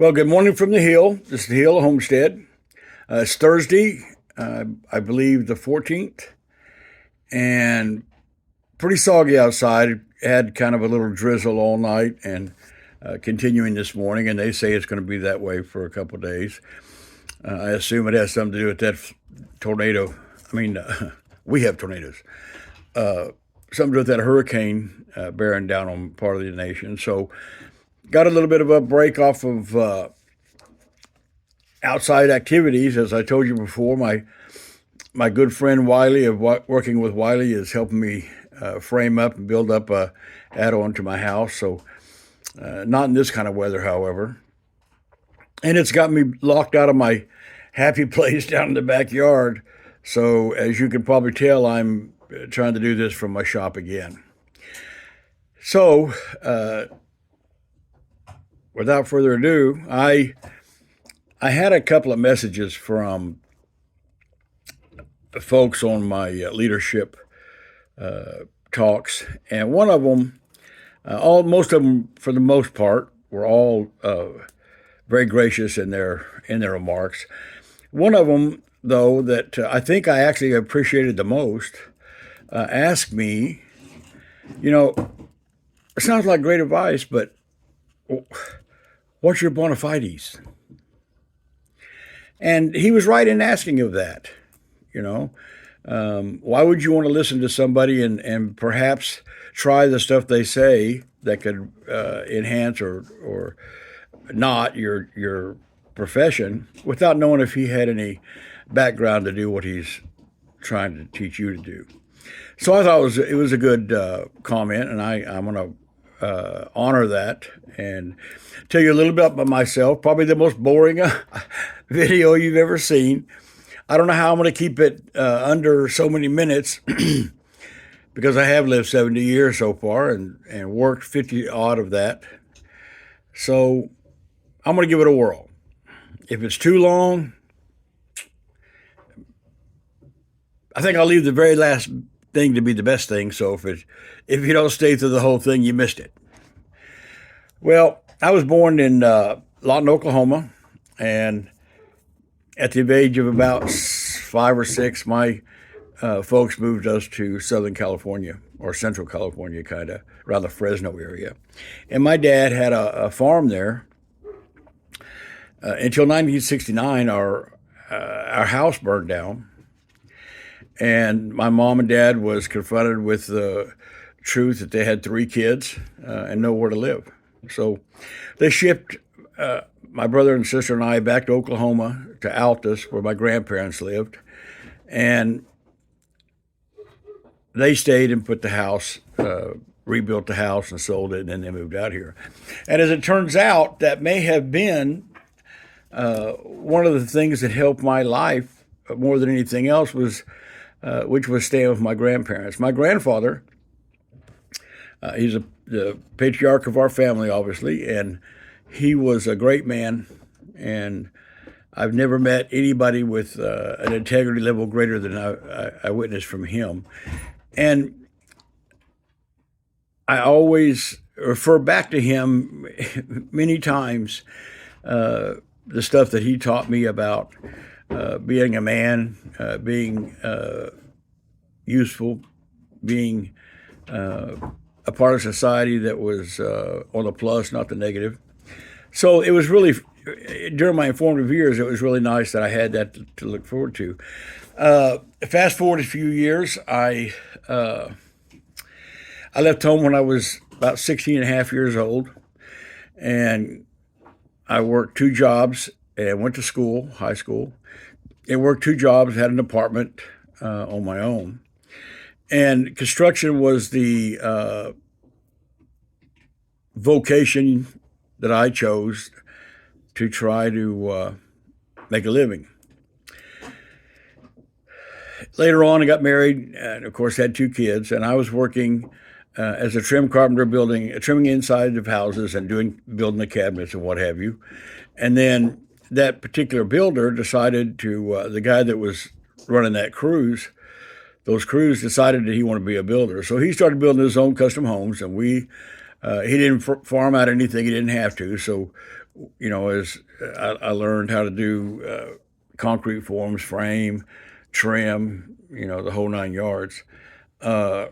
Well, good morning from the Hill. This is the Hill Homestead. It's Thursday, I believe the 14th, and pretty soggy outside. Had kind of a little drizzle all night and continuing this morning, and they say it's going to be that way for a couple of days. I assume it has something to do with that tornado. I mean, we have tornadoes. Something to do with that hurricane bearing down on part of the nation. So, got a little bit of a break off of outside activities. As I told you before, my good friend Wiley of working with Wiley is helping me frame up and build up a add-on to my house. So not in this kind of weather, however. And it's got me locked out of my happy place down in the backyard. So as you can probably tell, I'm trying to do this from my shop again. So without further ado, I had a couple of messages from folks on my leadership talks, and one of them, most of them, for the most part, were all very gracious in their remarks. One of them, though, that I think I actually appreciated the most, asked me, it sounds like great advice, but what's your bona fides? And he was right in asking of that. Why would you want to listen to somebody and perhaps try the stuff they say that could enhance or not your profession without knowing if he had any background to do what he's trying to teach you to do? So I thought it was a good comment, and I'm going to honor that and tell you a little bit about myself. Probably the most boring video you've ever seen. I don't know how I'm going to keep it under so many minutes because I have lived 70 years so far and worked 50 odd of that. So I'm going to give it a whirl. If it's too long, I think I'll leave the very last thing to be the best thing. So if you don't stay through the whole thing, you missed it. Well, I was born in Lawton, Oklahoma, and at the age of about 5 or 6, my folks moved us to Southern California, or Central California, kind of, around the Fresno area. And my dad had a farm there. Until 1969, our house burned down. And my mom and dad was confronted with the truth that they had 3 kids and nowhere to live. So they shipped my brother and sister and I back to Oklahoma, to Altus, where my grandparents lived. And they stayed and put the house, rebuilt the house and sold it, and then they moved out here. And as it turns out, that may have been one of the things that helped my life more than anything else, which was staying with my grandparents. My grandfather, he's the patriarch of our family, obviously, and he was a great man, and I've never met anybody with an integrity level greater than I witnessed from him. And I always refer back to him many times, the stuff that he taught me about being a man, being useful, being a part of society that was on the plus, not the negative. So it was really, during my informative years, it was really nice that I had that to look forward to. Fast forward a few years, I left home when I was about 16 and a half years old, and I worked 2 jobs and went to school, high school, and worked 2 jobs, had an apartment on my own. And construction was the vocation that I chose to try to make a living. Later on, I got married and, of course, had 2 kids. And I was working as a trim carpenter, trimming inside of houses and building the cabinets and what have you. And then that particular builder decided the guy that was running those crews decided that he wanted to be a builder. So he started building his own custom homes, and he didn't farm out anything he didn't have to. So as I learned how to do concrete forms, frame, trim, the whole 9 yards. And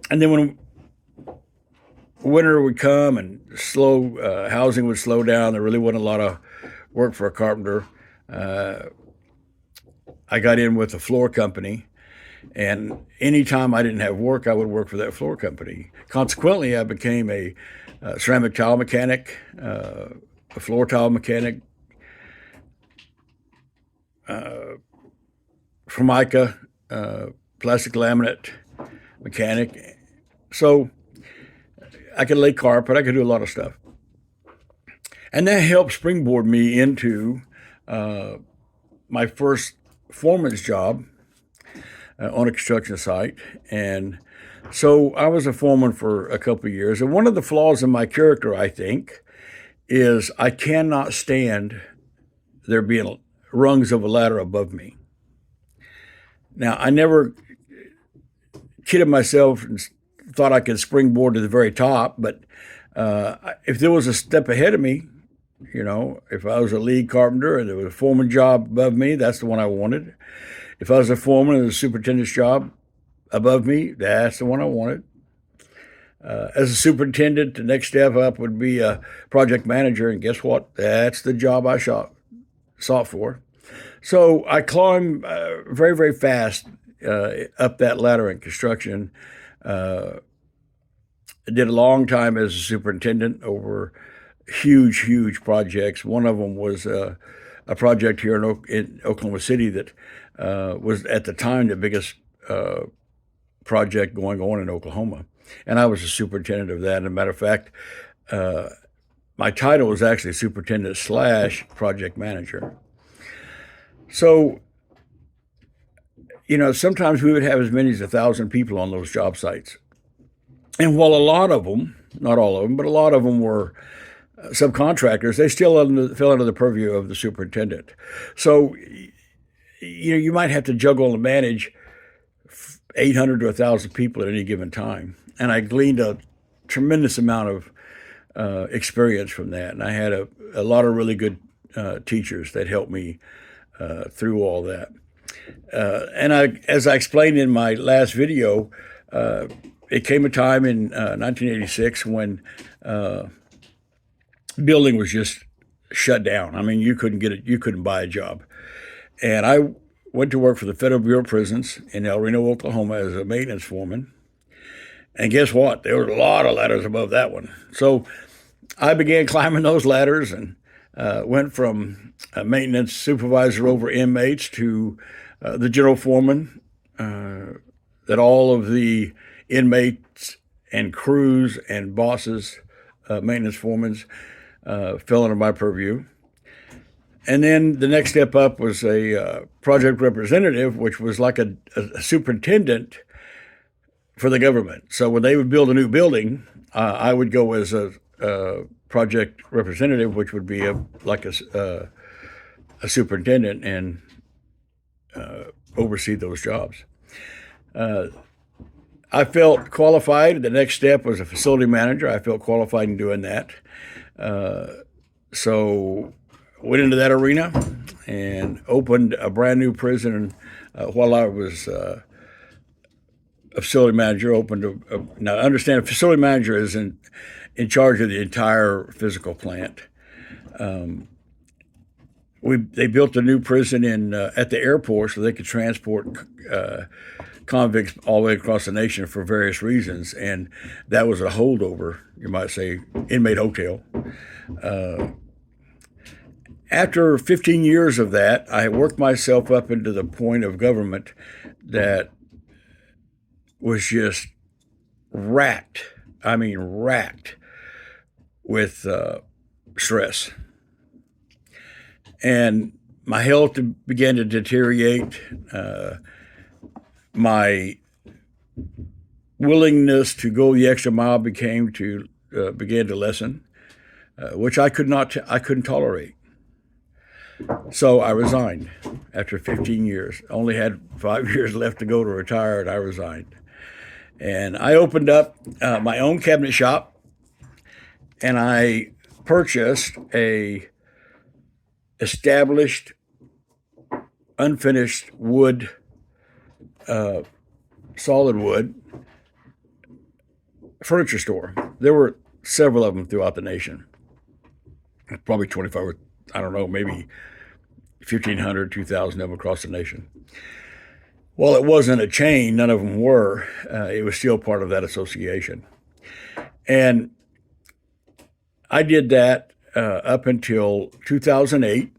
then when winter would come and housing would slow down, there really wasn't a lot of work for a carpenter. I got in with a floor company, and anytime I didn't have work, I would work for that floor company. Consequently, I became a ceramic tile mechanic, a floor tile mechanic, Formica, plastic laminate mechanic. So I could lay carpet. I could do a lot of stuff. And that helped springboard me into my first foreman's job on a construction site. And so I was a foreman for a couple of years. And one of the flaws in my character, I think, is I cannot stand there being rungs of a ladder above me. Now, I never kidded myself and thought I could springboard to the very top, but if there was a step ahead of me, if I was a lead carpenter and there was a foreman job above me, that's the one I wanted. If I was a foreman and the superintendent's job above me, that's the one I wanted. As a superintendent, the next step up would be a project manager, and guess what? That's the job I sought for. So I climbed very, very fast up that ladder in construction. I did a long time as a superintendent over huge, huge projects. One of them was a project here in Oklahoma City that was at the time the biggest project going on in Oklahoma. And I was a superintendent of that. As a matter of fact, my title was actually superintendent / project manager. So, sometimes we would have as many as 1,000 people on those job sites. And while a lot of them, not all of them, but a lot of them were subcontractors, they still fell under the purview of the superintendent. So, you might have to juggle and manage 800 to 1,000 people at any given time. And I gleaned a tremendous amount of experience from that. And I had a lot of really good teachers that helped me through all that. As I explained in my last video, it came a time in 1986 when building was just shut down. I mean, you couldn't buy a job. And I went to work for the Federal Bureau of Prisons in El Reno, Oklahoma as a maintenance foreman. And guess what? There were a lot of ladders above that one. So I began climbing those ladders and went from a maintenance supervisor over inmates to the general foreman, that all of the inmates and crews and bosses, maintenance foremen, fell under my purview. And then the next step up was a project representative, which was like a superintendent for the government. So when they would build a new building, I would go as a project representative, which would be like a superintendent and oversee those jobs. I felt qualified. The next step was a facility manager. I felt qualified in doing that. So went into that arena and opened a brand new prison while I was a facility manager. Now understand, a facility manager is in charge of the entire physical plant. They built a new prison at the airport so they could transport convicts all the way across the nation for various reasons, and that was a holdover, you might say, inmate hotel. After 15 years of that, I worked myself up into the point of government that was just racked with stress. And my health began to deteriorate. My willingness to go the extra mile began to lessen, which I couldn't tolerate. So I resigned after 15 years. Only had 5 years left to go to retire, and I resigned. And I opened up my own cabinet shop, and I purchased a established, unfinished wood, solid wood furniture store. There were several of them throughout the nation, probably 25, I don't know, maybe 1,500, 2,000 of them across the nation. Well, it wasn't a chain, none of them were. It was still part of that association. And I did that up until 2008.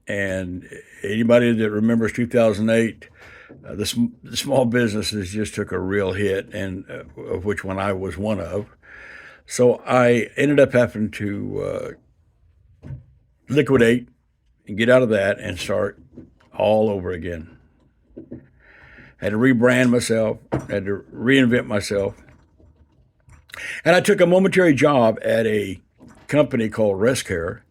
And anybody that remembers 2008, the small businesses just took a real hit, and of which one I was one of. So I ended up having to liquidate and get out of that and start all over again. Had to rebrand myself, had to reinvent myself. And I took a momentary job at a company called Rescare.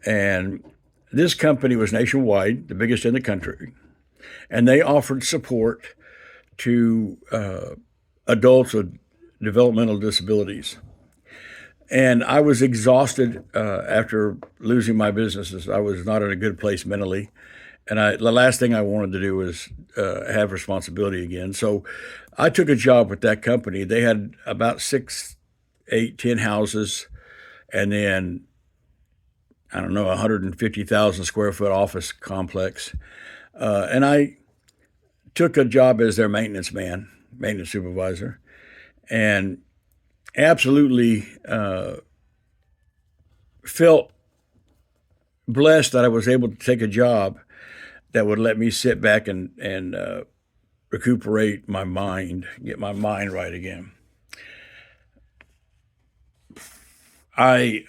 And this company was nationwide, the biggest in the country. And they offered support to adults with developmental disabilities. And I was exhausted after losing my businesses. I was not in a good place mentally. And the last thing I wanted to do was have responsibility again. So I took a job with that company. They had about 6, 8, 10 houses, and then, I don't know, 150,000 square foot office complex. And I took a job as their maintenance supervisor, and absolutely felt blessed that I was able to take a job that would let me sit back and recuperate my mind, get my mind right again. I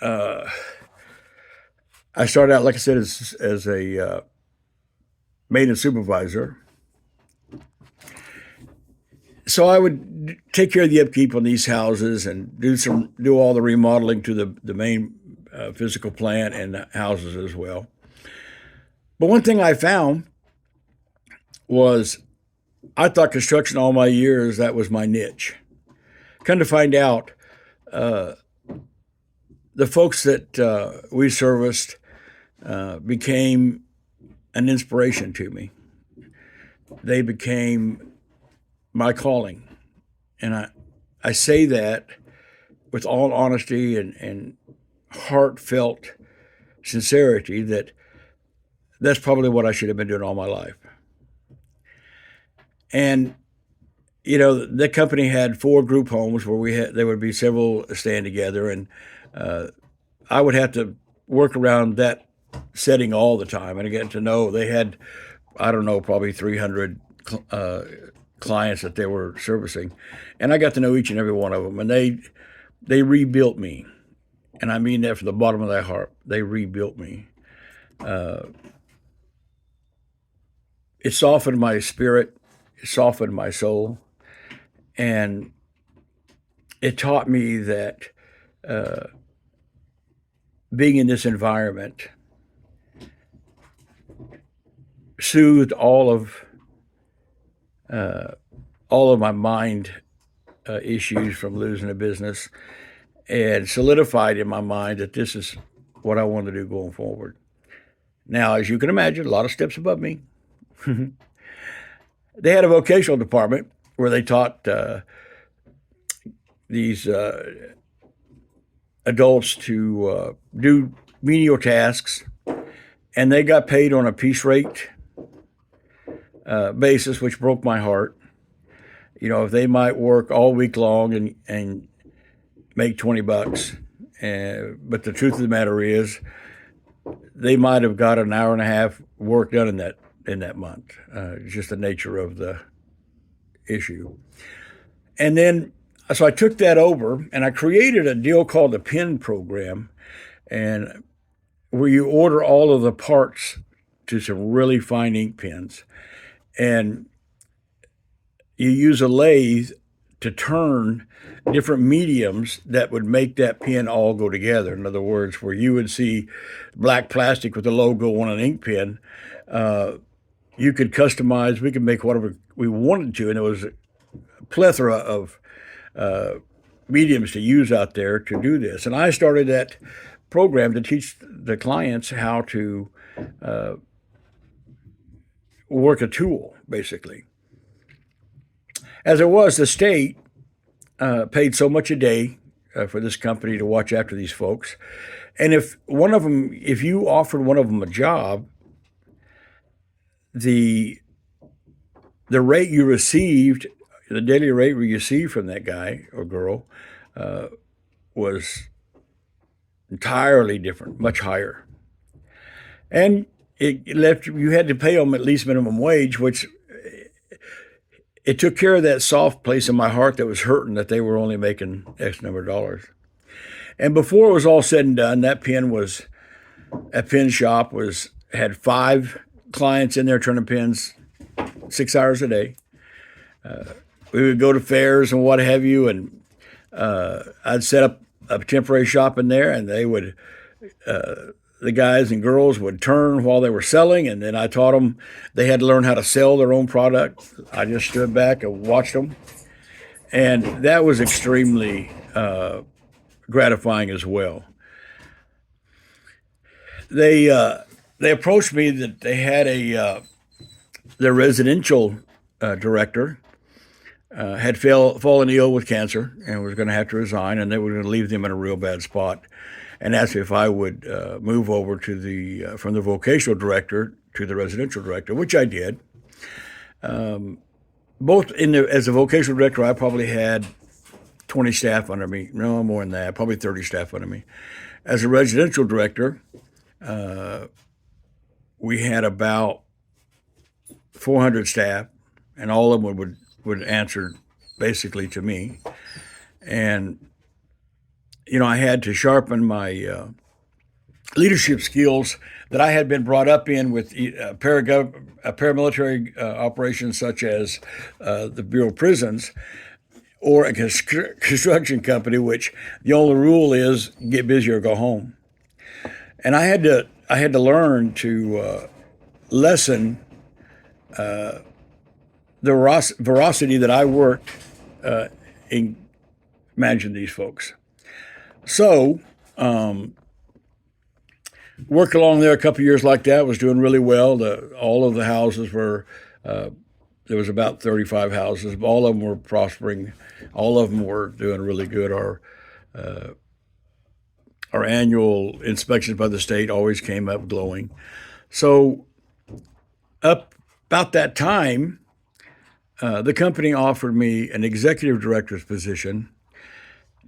started out, like I said, as a maintenance supervisor. So I would take care of the upkeep on these houses and do all the remodeling to the main physical plant and the houses as well. But one thing I found was I thought construction all my years, that was my niche. Come to find out, the folks that we serviced became an inspiration to me. They became my calling. And I say that with all honesty and heartfelt sincerity that that's probably what I should have been doing all my life. And, you know, the company had 4 group homes where there would be several staying together, and I would have to work around that setting all the time. And I get to know they had, I don't know, probably 300 clients that they were servicing. And I got to know each and every one of them. And they rebuilt me. And I mean that from the bottom of their heart. They rebuilt me. It softened my spirit. It softened my soul. And it taught me that being in this environment soothed all of my mind issues from losing a business, and solidified in my mind that this is what I want to do going forward. Now, as you can imagine, a lot of steps above me. They had a vocational department where they taught these adults to do menial tasks, and they got paid on a piece rate basis, which broke my heart. You know, if they might work all week long and make $20, but the truth of the matter is, they might have got an hour and a half work done in that month. It's just the nature of the issue. And then, so I took that over, and I created a deal called the PIN program, and where you order all of the parts to some really fine ink pens, and you use a lathe to turn different mediums that would make that pen all go together. In other words, where you would see black plastic with the logo on an ink pen, you could customize. We could make whatever we wanted to, and there was a plethora of mediums to use out there to do this. And I started that program to teach the clients how to work a tool, basically. As it was, the state paid so much a day for this company to watch after these folks. And if you offered one of them a job, the rate you received, the daily rate you received from that guy or girl, was entirely different, much higher. And it left you had to pay them at least minimum wage, which it took care of that soft place in my heart that was hurting that they were only making X number of dollars. And before it was all said and done, that pen shop had 5 clients in there turning pens 6 hours a day. We would go to fairs and what have you, and I'd set up a temporary shop in there, and they would, the guys and girls would turn while they were selling, and then I taught them they had to learn how to sell their own product. I just stood back and watched them, and that was extremely gratifying as well. They approached me that they had their residential director had fallen ill with cancer and was going to have to resign, and they were going to leave them in a real bad spot, and asked me if I would move over to from the vocational director to the residential director, which I did. Both as a vocational director, I probably had 20 staff under me, no more than that, probably 30 staff under me. As a residential director, we had about 400 staff, and all of them would answer basically to me. And, I had to sharpen my leadership skills that I had been brought up in with paramilitary operations such as the Bureau of Prisons or a construction company, which the only rule is get busy or go home. And I had to learn to lessen the veracity that I worked in managing these folks. So, worked along there a couple of years like that, was doing really well. All of the houses were, there was about 35 houses. All of them were prospering. All of them were doing really good. Our annual inspections by the state always came up glowing. So about that time, the company offered me an executive director's position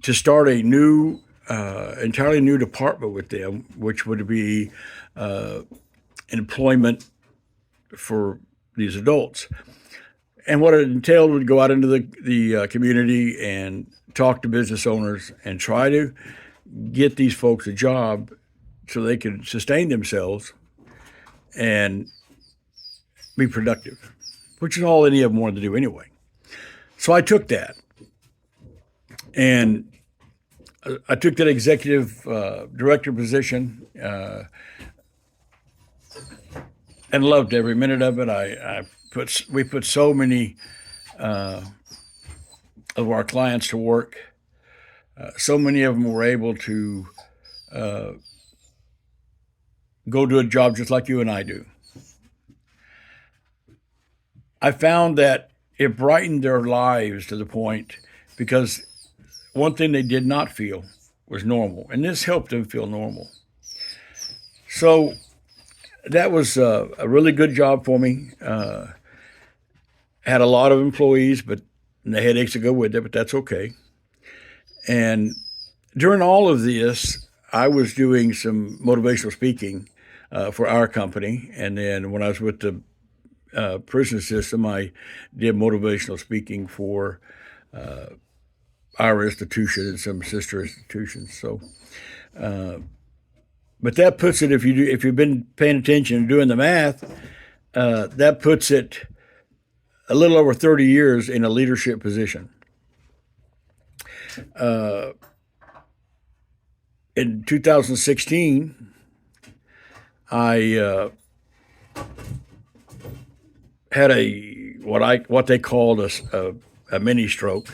to start a new, entirely new department with them, which would be employment for these adults. And what it entailed would go out into the community and talk to business owners and try to get these folks a job so they could sustain themselves and be productive, which is all any of them wanted to do anyway. So I took that, and I took that executive director position and loved every minute of it. We put so many of our clients to work. So many of them were able to go do a job just like you and I do. I found that it brightened their lives to the point because one thing they did not feel was normal, and this helped them feel normal. So that was a really good job for me. Had a lot of employees, but the headaches that go with it, but that's okay. And during all of this, I was doing some motivational speaking for our company. And then when I was with the prison system, I did motivational speaking for our institution and some sister institutions. So, but that puts it, if you've been paying attention and doing the math, that puts it a little over 30 years in a leadership position. In 2016, I had what they called a mini stroke,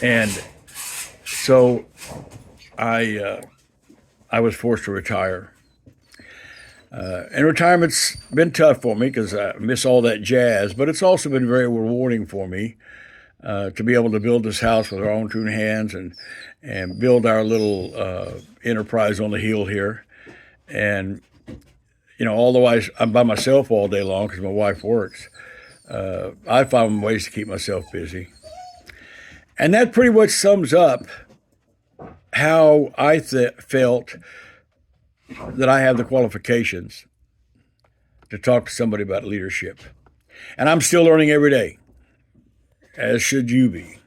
and so I I was forced to retire. And retirement's been tough for me because I miss all that jazz, but it's also been very rewarding for me to be able to build this house with our own two hands and build our little enterprise on the hill here. And, although I'm by myself all day long because my wife works, I find ways to keep myself busy. And that pretty much sums up how I felt that I have the qualifications to talk to somebody about leadership. And I'm still learning every day, as should you be.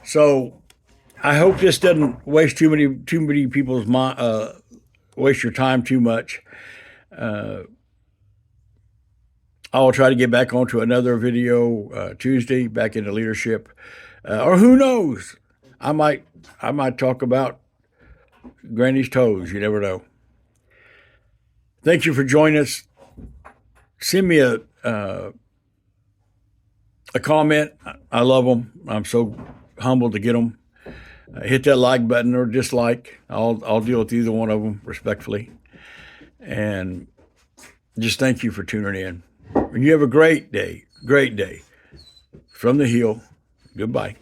So I hope this doesn't waste too many people's waste your time too much. I'll try to get back onto another video Tuesday, back into leadership, or who knows, I might talk about Granny's toes. You never know. Thank you for joining us. Send me a comment. I love them. I'm so humbled to get them. Hit that like button or dislike. I'll deal with either one of them respectfully. And just thank you for tuning in. And you have a great day. Great day. From the hill. Goodbye.